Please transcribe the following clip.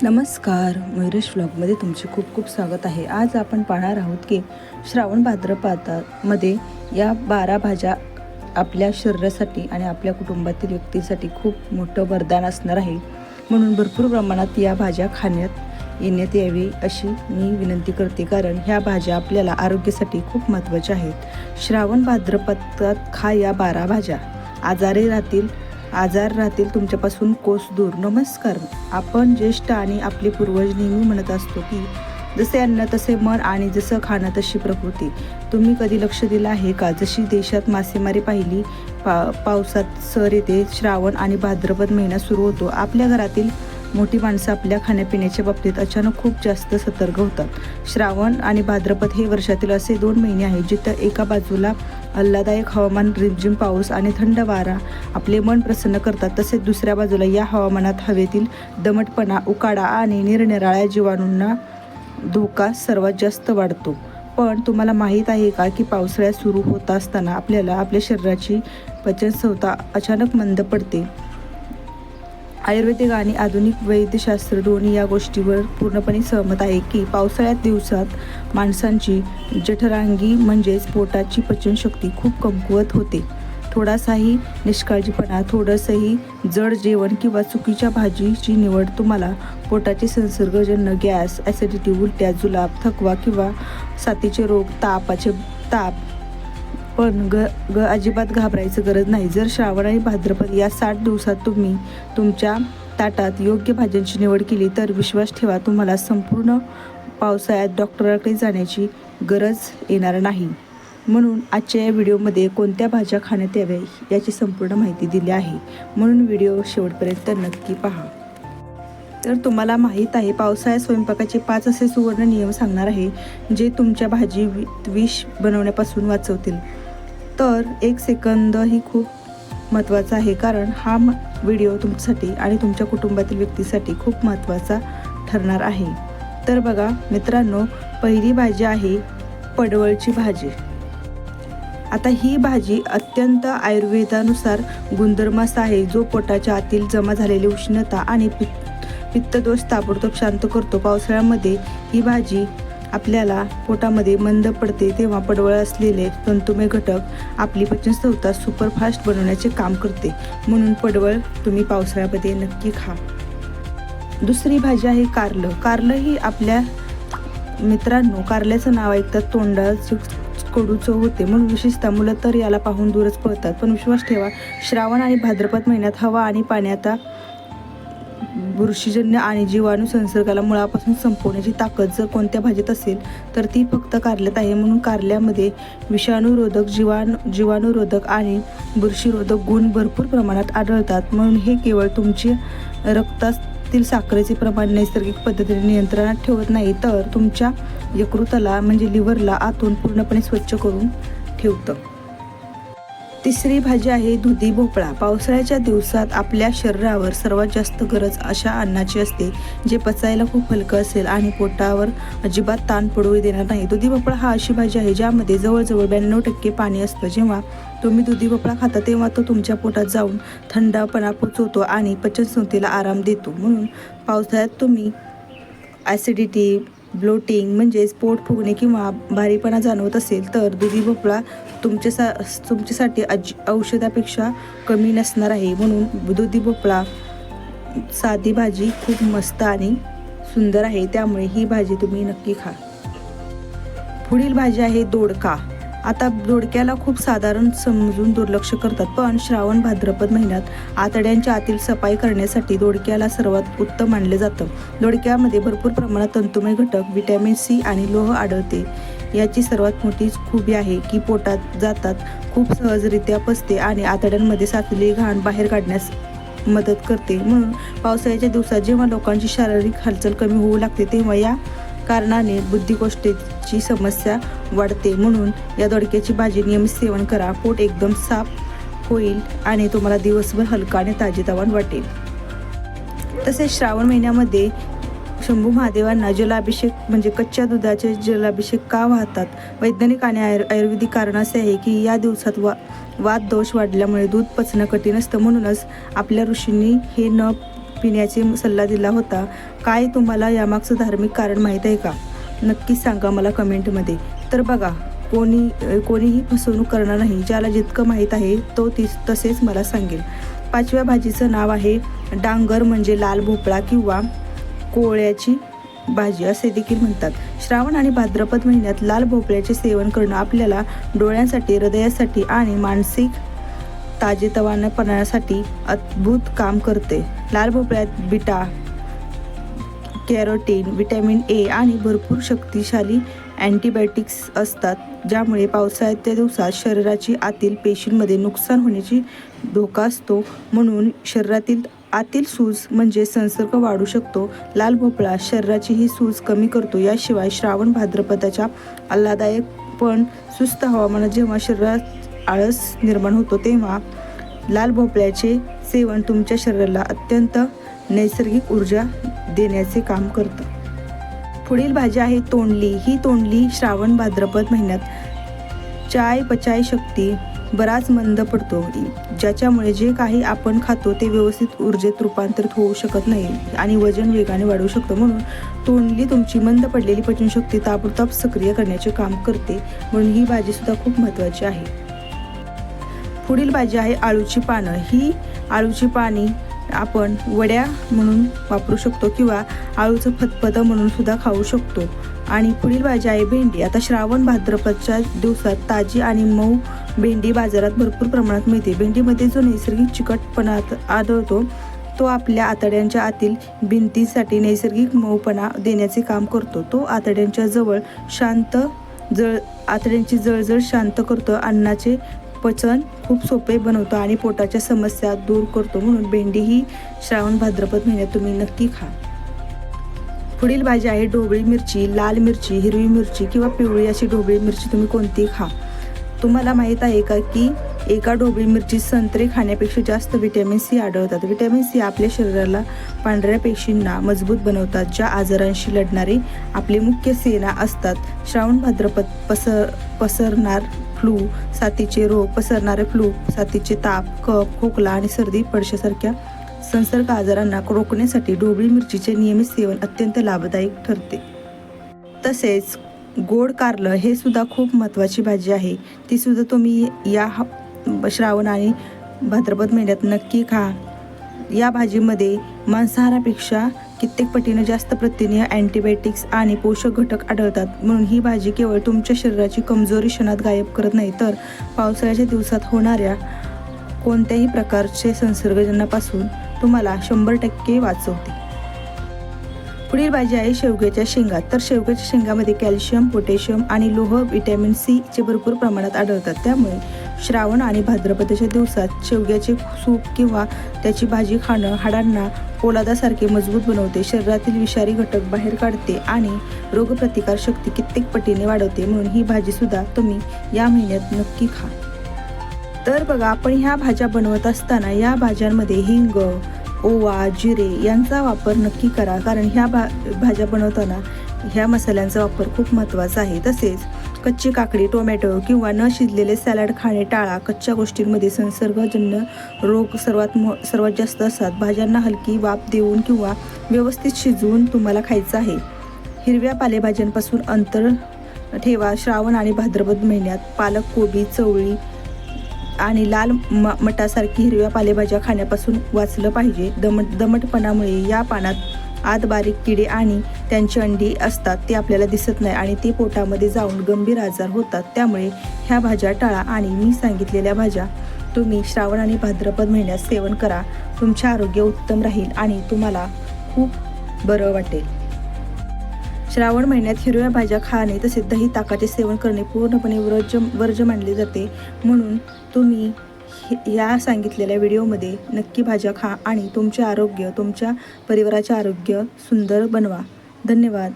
नमस्कार, मयुरेश व्लॉगमध्ये तुमचे खूप खूप स्वागत आहे. आज आपण पाहणार आहोत की श्रावण भाद्रपदामध्ये या 12 भाज्या आपल्या शरीरासाठी आणि आपल्या कुटुंबातील व्यक्तीसाठी खूप मोठं वरदान असणार आहे. म्हणून भरपूर प्रमाणात या भाज्या खाण्यात येण्यात यावी अशी मी विनंती करते, कारण ह्या भाज्या आपल्याला आरोग्यासाठी खूप महत्त्वाच्या आहेत. श्रावण भाद्रपदात खा या 12 भाज्या, आजार राहतील तुमच्यापासून कोस दूर. नमस्कार. आपण ज्येष्ठ आणि आपले पूर्वज नेहमी म्हणत असतो की जसे अन्न तसे मन आणि जसं खाणं तशी प्रकृती. तुम्ही कधी लक्ष दिलं आहे का? जशी देशात मासेमारी पाहिली, पावसात सर येते, श्रावण आणि भाद्रपद महिना सुरू होतो, आपल्या घरातील मोठी माणसं आपल्या खाण्यापिण्याच्या बाबतीत अचानक खूप जास्त सतर्क होतात. श्रावण आणि भाद्रपद हे वर्षातील असे 2 महिने आहेत जिथं एका बाजूला आल्हाददायक हवामान, रिमझिम पाऊस आणि थंड वारा आपले मन प्रसन्न करतात, तसेच दुसऱ्या बाजूला या हवामानात हवेतील दमटपणा, उकाडा आणि निरनिराळ्या जीवाणूंना धोका सर्वात जास्त वाढतो. पण तुम्हाला माहीत आहे का की पावसाळ्यात सुरू होत असताना आपल्या शरीराची पचनसंस्था अचानक मंद पडते. आयुर्वेदिक आणि आधुनिक वैद्यशास्त्र दोन्ही या गोष्टीवर पूर्णपणे सहमत आहे की पावसाळ्यात दिवसात माणसांची जठरांगी म्हणजेच पोटाची पचनशक्ती खूप कमकुवत होते. थोडासाही निष्काळजीपणा, थोडंसंही जड जेवण किंवा चुकीच्या भाजीची निवड तुम्हाला पोटाचे संसर्गजन्य गॅस, ॲसिडिटी, उलट्या, जुलाब, थकवा किंवा साथीचे रोग, ताप पण अजिबात घाबरायचं गरज नाही. जर श्रावण आणि भाद्रपद या 60 दिवसात तुम्ही तुमच्या ताटात योग्य भाज्यांची निवड केली तर विश्वास ठेवा, तुम्हाला संपूर्ण पावसाळ्यात डॉक्टरांकडे जाण्याची गरज येणार नाही. म्हणून आजच्या या व्हिडिओमध्ये कोणत्या भाज्या खाण्यात याव्या याची संपूर्ण माहिती दिली आहे, म्हणून व्हिडिओ शेवटपर्यंत नक्की पहा. तर तुम्हाला माहीत आहे, पावसाळ्यात स्वयंपाकाचे 5 असे सुवर्ण नियम सांगणार आहे जे तुमच्या भाजी विष बनवण्यापासून वाचवतील. तर 1 सेकंद ही खूप महत्त्वाचा आहे, कारण हा व्हिडिओ तुमच्यासाठी आणि तुमच्या कुटुंबातील व्यक्तीसाठी खूप महत्त्वाचा ठरणार आहे. तर बघा मित्रांनो, पहिली भाजी आहे पडवळची भाजी. आता ही भाजी अत्यंत आयुर्वेदानुसार गुणधर्मास आहे, जो पोटाच्या आतील जमा झालेली उष्णता आणि पित्तदोष ताबडतोब शांत करतो. पावसाळ्यामध्ये ही भाजी आपल्याला पोटामध्ये मंद पडते तेव्हा पडवळ असलेले तंतुमय घटक आपली पचनसंस्था सुपरफास्ट बनवण्याचे काम करते. म्हणून पडवळ तुम्ही पावसाळ्यामध्ये नक्की खा. दुसरी भाजी आहे कारलं. कारलं ही आपल्या मित्रांनो, कारल्याचं नाव ऐकतात तोंडाची कडू चव होते, म्हणून विशेषतः मुलं तर याला पाहून दूरच पळतात. पण विश्वास ठेवा, श्रावण आणि भाद्रपद महिन्यात हवा आणि पाण्यात बुरशीजन्य आणि जीवाणू संसर्गाला मुळापासून संपवण्याची ताकद जर कोणत्या भाजीत असेल तर ती फक्त कारल्यात आहे. म्हणून कारल्यामध्ये विषाणूरोधक, जीवाणूरोधक आणि बुरशीरोधक गुण भरपूर प्रमाणात आढळतात. म्हणून हे केवळ तुमचे रक्तातील साखरेचे प्रमाण नैसर्गिक पद्धतीने नियंत्रणात ठेवत नाही, तर तुमच्या यकृताला म्हणजे लिव्हरला आतून पूर्णपणे स्वच्छ करून ठेवतं. तिसरी भाजी आहे दुधी भोपळा. पावसाळ्याच्या दिवसात आपल्या शरीरावर सर्वात जास्त गरज अशा अन्नाची असते जे पचायला खूप हलकं असेल आणि पोटावर अजिबात ताण पडू देणार नाही. दुधी भोपळा हा अशी भाजी आहे ज्यामध्ये जवळजवळ 92% पाणी असतं. जेव्हा तुम्ही दुधी भोपळा खाता तेव्हा तो तुमच्या पोटात जाऊन थंडपणा पोचवतो आणि पचनसंस्थेला आराम देतो. म्हणून पावसाळ्यात तुम्ही ॲसिडिटी, ब्लोटिंग म्हणजेच पोट फुगणे किंवा भारीपणा जाणवत असेल तर दुधी भोपळा तुमच्यासाठी औषधापेक्षा कमी नसणार आहे. म्हणून दुधी भोपळा साधी भाजी खूप मस्त आणि सुंदर आहे, त्यामुळे ही भाजी तुम्ही नक्की खा. पुढील भाजी आहे दोडका. आता दोडक्याला खूप साधारण समजून दुर्लक्ष करतात, पण श्रावण भाद्रपद महिन्यात आतड्यांच्या आतील सफाई करण्यासाठी दोडक्याला सर्वात उत्तम मानले जातं. दोडक्यामध्ये भरपूर प्रमाणात तंतुमय घटक, व्हिटॅमिन सी आणि लोह आढळते. याची सर्वात मोठी खूबी आहे की पोटात जातात खूप सहजरित्या पचते आणि आतड्यांमध्ये साचलेली घाण बाहेर काढण्यास मदत करते. म्हणून पावसाळ्याच्या दिवसात जेव्हा लोकांची शारीरिक हालचाल कमी होऊ लागते तेव्हा या कारणाने बुद्धिकोष्ठतेची समस्या वाढते. म्हणून या दोडक्याची भाजी नियमित सेवन करा, पोट एकदम साफ होईल आणि तुम्हाला दिवसभर हलका आणि ताजेतवाने वाटेल. तसेच श्रावण महिन्यामध्ये शंभू महादेवांना जलाभिषेक म्हणजे कच्च्या दुधाचे जलाभिषेक का वाहतात? वैज्ञानिक आणि आयुर्वेदिक कारण असे आहे की या दिवसात वात दोष वाढल्यामुळे दूध पचणं कठीण असतं. म्हणूनच आपल्या ऋषींनी हे न पिण्याचे सल्ला दिला होता. काय तुम्हाला यामागचं धार्मिक कारण माहीत आहे का? नक्कीच सांगा मला कमेंटमध्ये. तर बघा, कोणीही फसवणूक करणार नाही. ज्याला जितकं माहीत आहे तो तसेच मला सांगेल. 5व्या भाजीचं नाव आहे डांगर, म्हणजे लाल भोपळा किंवा कोळ्याची भाजी असे देखील म्हणतात. श्रावण आणि भाद्रपद महिन्यात लाल भोपळ्याचे सेवन करणं आपल्याला डोळ्यांसाठी, हृदयासाठी आणि मानसिक ताजेतवानेपणासाठी अद्भुत काम करते. लाल भोपळ्यात बीटा कॅरोटीन, व्हिटॅमिन ए आणि भरपूर शक्तिशाली अँटीबायोटिक्स असतात, ज्यामुळे पावसाळ्याच्या दिवसात शरीराची आतील पेशींमध्ये नुकसान होण्याची धोका असतो. म्हणून शरीरातील आतील सूज म्हणजे संसर्ग वाढू शकतो. लाल भोपळा शरीराची ही सूज कमी करतो. याशिवाय श्रावण भाद्रपदाच्या आल्हाददायक पण सुस्त हवामानात जेव्हा शरीरात आळस निर्माण होतो तेव्हा लाल भोपळ्याचे सेवन तुमच्या शरीराला अत्यंत नैसर्गिक ऊर्जा देण्याचे काम करतं. पुढील भाजी आहे तोंडली. ही तोंडली श्रावण भाद्रपद महिन्यात पचाय शक्ती बराच मंद पडतो, ज्याच्यामुळे जे काही आपण खातो ते व्यवस्थित ऊर्जेत रूपांतरित होऊ शकत नाही आणि वजन वेगाने वाढू शकतं. म्हणून तोंडली तुमची मंद पडलेली पचनशक्ती ताबडतोब सक्रिय करण्याचे काम करते. म्हणून ही भाजी सुद्धा खूप महत्त्वाची आहे. पुढील भाजी आहे आळूची पानं. ही आळूची पाने आपण वड्या म्हणून वापरू शकतो किंवा आळूचं फतफतं म्हणून सुद्धा खाऊ शकतो. आणि पुढील भाजी आहे भेंडी. आता श्रावण भाद्रपदच्या दिवसात ताजी आणि मऊ भेंडी बाजारात भरपूर प्रमाणात मिळते. भेंडीमध्ये जो नैसर्गिक चिकटपणा आढळतो तो आपल्या आतड्यांच्या आतील भिंतीसाठी नैसर्गिक मऊपणा देण्याचे काम करतो. तो आतड्यांची जळजळ शांत करतो, अन्नाचे पचन खूप सोपे बनवतो आणि पोटाच्या समस्या दूर करतो. म्हणून भेंडी ही श्रावण भाद्रपद महिन्यात तुम्ही नक्की खा. पुढील भाजी आहे ढोबळी मिरची. लाल मिरची, हिरवी मिरची किंवा पिवळी अशी ढोबळी मिरची तुम्ही कोणतीही खा. तुम्हाला माहीत आहे का की एका ढोबळी मिरची संत्रे खाण्यापेक्षा जास्त व्हिटॅमिन सी आढळतात. व्हिटॅमिन सी आपल्या शरीराला पांढऱ्या पेशींना मजबूत बनवतात, ज्या आजारांशी लढणारे आपली मुख्य सेना असतात. श्रावण भाद्रपद पसरणारे फ्लू, साथीचे ताप, कफ, खोकला आणि सर्दी पडशासारख्या संसर्ग आजारांना रोखण्यासाठी ढोबळी मिरचीचे नियमित सेवन अत्यंत लाभदायक ठरते. तसेच गोड कारलं हे सुद्धा खूप महत्त्वाची भाजी आहे. ती सुद्धा तुम्ही या श्रावण आणि भाद्रपद महिन्यात नक्की खा. या भाजीमध्ये मांसाहारापेक्षा कित्येक पटीने जास्त प्रथिने, अँटीबायोटिक्स आणि पोषक घटक आढळतात. म्हणून ही भाजी केवळ तुमच्या शरीराची कमजोरी क्षणात गायब करत नाही, तर पावसाळ्याच्या दिवसात होणाऱ्या कोणत्याही प्रकारचे संसर्गजन्यापासून तुम्हाला 100% वाचवते. पुढील भाजी आहे शेवग्याच्या शेंगा. तर शेवग्याच्या शेंगामध्ये कॅल्शियम, पोटॅशियम आणि लोह, व्हिटॅमिन सी चे भरपूर प्रमाणात आढळतात. त्यामुळे श्रावण आणि भाद्रपदाच्या दिवसात शेवग्याचे सूप किंवा त्याची भाजी खाणं हाडांना पोलादासारखे मजबूत बनवते, शरीरातील विषारी घटक बाहेर काढते आणि रोगप्रतिकार शक्ती कित्येक पटीने वाढवते. म्हणून ही भाजी सुद्धा तुम्ही या महिन्यात नक्की खा. तर बघा, आपण ह्या भाज्या बनवत असताना या भाज्यांमध्ये हिंग, ओवा, जिरे यांचा वापर नक्की करा, कारण ह्या भाज्या बनवताना ह्या मसाल्यांचा वापर खूप महत्त्वाचा आहे. तसेच कच्ची काकडी, टोमॅटो किंवा न शिजलेले सॅलड खाणे टाळा. कच्च्या गोष्टींमध्ये संसर्गजन्य रोग सर्वात जास्त असतात. भाज्यांना हलकी वाफ देऊन किंवा व्यवस्थित शिजवून तुम्हाला खायचं आहे. हिरव्या पालेभाज्यांपासून अंतर ठेवा. श्रावण आणि भाद्रपद महिन्यात पालक, कोबी, चवळी आणि लाल मटासारखी हिरव्या पालेभाज्या खाण्यापासून वाचलं पाहिजे. दमटपणामुळे या पानात आत बारीक किडे आणि त्यांची अंडी असतात, ते आपल्याला दिसत नाही आणि ते पोटामध्ये जाऊन गंभीर आजार होतात. त्यामुळे ह्या भाज्या टाळा आणि मी सांगितलेल्या भाज्या तुम्ही श्रावण आणि भाद्रपद महिन्यात सेवन करा. तुमचे आरोग्य उत्तम राहील आणि तुम्हाला खूप बरं वाटेल. श्रावण महिन्यात हिरव्या भाज्या खाणे तसेच दही ताकाचे सेवन करणे पूर्णपणे वर्ज्य मानले जाते. म्हणून तुम्ही या सांगितलेल्या व्हिडिओमध्ये नक्की भाज्या खा आणि तुमचे आरोग्य, तुमच्या परिवाराचे आरोग्य सुंदर बनवा. धन्यवाद.